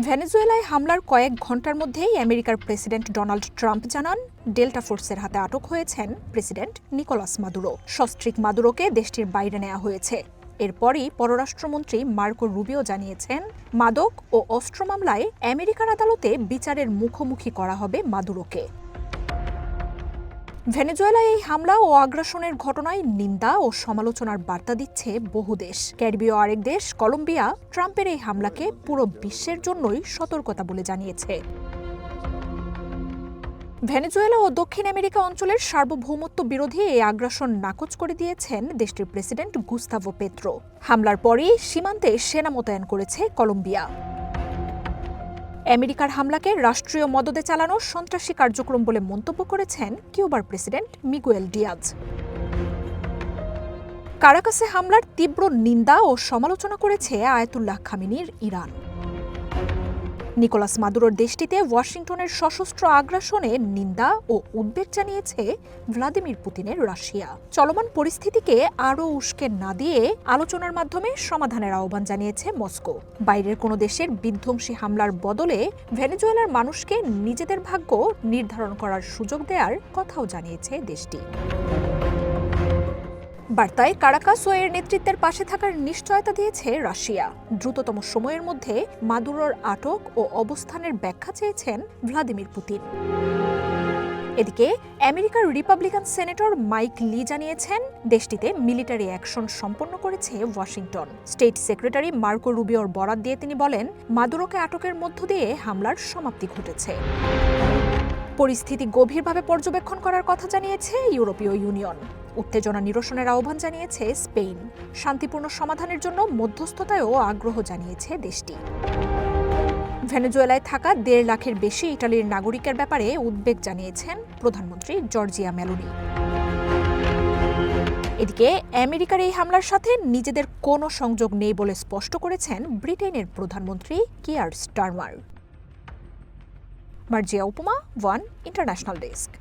ভেনেজুয়েলায় হামলার কয়েক ঘণ্টার মধ্যেই আমেরিকার প্রেসিডেন্ট ডোনাল্ড ট্রাম্প জানান, ডেল্টা ফোর্সের হাতে আটক হয়েছেন প্রেসিডেন্ট নিকোলাস মাদুরো। সস্ত্রীক মাদুরোকে দেশটির বাইরে নেওয়া হয়েছে। এরপরই পররাষ্ট্রমন্ত্রী মার্কো রুবিও জানিয়েছেন, মাদক ও অস্ত্র মামলায় আমেরিকার আদালতে বিচারের মুখোমুখি করা হবে মাদুরোকে। ভেনেজুয়েলায় এই হামলা ও আগ্রাসনের ঘটনায় নিন্দা ও সমালোচনার বার্তা দিচ্ছে বহু দেশ। ক্যারিবীয় আরেক দেশ কলম্বিয়া ট্রাম্পের এই হামলাকে পুরো বিশ্বের জন্যই সতর্কতা বলে জানিয়েছে। ভেনেজুয়েলা ও দক্ষিণ আমেরিকা অঞ্চলের সার্বভৌমত্ব বিরোধী এই আগ্রাসন নাকচ করে দিয়েছেন দেশটির প্রেসিডেন্ট গুস্তাভো পেত্রো। হামলার পরই সীমান্তে সেনা মোতায়েন করেছে কলম্বিয়া। আমেরিকার হামলাকে রাষ্ট্রীয় মদদে চালানো সন্ত্রাসী কার্যক্রম বলে মন্তব্য করেছেন কিউবার প্রেসিডেন্ট মিগুয়েল ডিয়াজ। কারাকাসে হামলার তীব্র নিন্দা ও সমালোচনা করেছে আয়াতুল্লাহ খামেনির ইরান। নিকোলাস মাদুরোর দেশটিতে ওয়াশিংটনের সশস্ত্র আগ্রাসনে নিন্দা ও উদ্বেগ জানিয়েছে ভ্লাদিমির পুতিনের রাশিয়া। চলমান পরিস্থিতিকে আরও উস্কে না দিয়ে আলোচনার মাধ্যমে সমাধানের আহ্বান জানিয়েছে মস্কো। বাইরের কোনো দেশের বিধ্বংসী হামলার বদলে ভেনেজুয়েলার মানুষকে নিজেদের ভাগ্য নির্ধারণ করার সুযোগ দেওয়ার কথাও জানিয়েছে দেশটি। বার্তায় কারাকাস ও এর নেতৃত্বের পাশে থাকার নিশ্চয়তা দিয়েছে রাশিয়া। দ্রুততম সময়ের মধ্যে মাদুরোর আটক ও অবস্থানের ব্যাখ্যা চেয়েছেন ভ্লাদিমির পুতিন। এদিকে আমেরিকার রিপাবলিকান সেনেটর মাইক লি জানিয়েছেন, দেশটিতে মিলিটারি অ্যাকশন সম্পন্ন করেছে ওয়াশিংটন। স্টেট সেক্রেটারি মার্কো রুবিওর বরাত দিয়ে তিনি বলেন, মাদুরোকে আটকের মধ্য দিয়ে হামলার সমাপ্তি ঘটেছে। পরিস্থিতি গভীরভাবে পর্যবেক্ষণ করার কথা জানিয়েছে ইউরোপীয় ইউনিয়ন। উত্তেজনা নিরসনের আহ্বান জানিয়েছে স্পেন। শান্তিপূর্ণ সমাধানের জন্য মধ্যস্থতায়ও আগ্রহ জানিয়েছে দেশটি। ভেনেজুয়েলায় থাকা 1.5 লাখের বেশি ইটালির নাগরিকের ব্যাপারে উদ্বেগ জানিয়েছেন প্রধানমন্ত্রী জর্জিয়া মেলোনি। এদিকে আমেরিকার এই হামলার সাথে নিজেদের কোনো সংযোগ নেই বলে স্পষ্ট করেছেন ব্রিটেনের প্রধানমন্ত্রী কিয়ার স্টারমার। মার্জিয়া উপমা, ওয়ান ইন্টারন্যাশনাল ডেস্ক।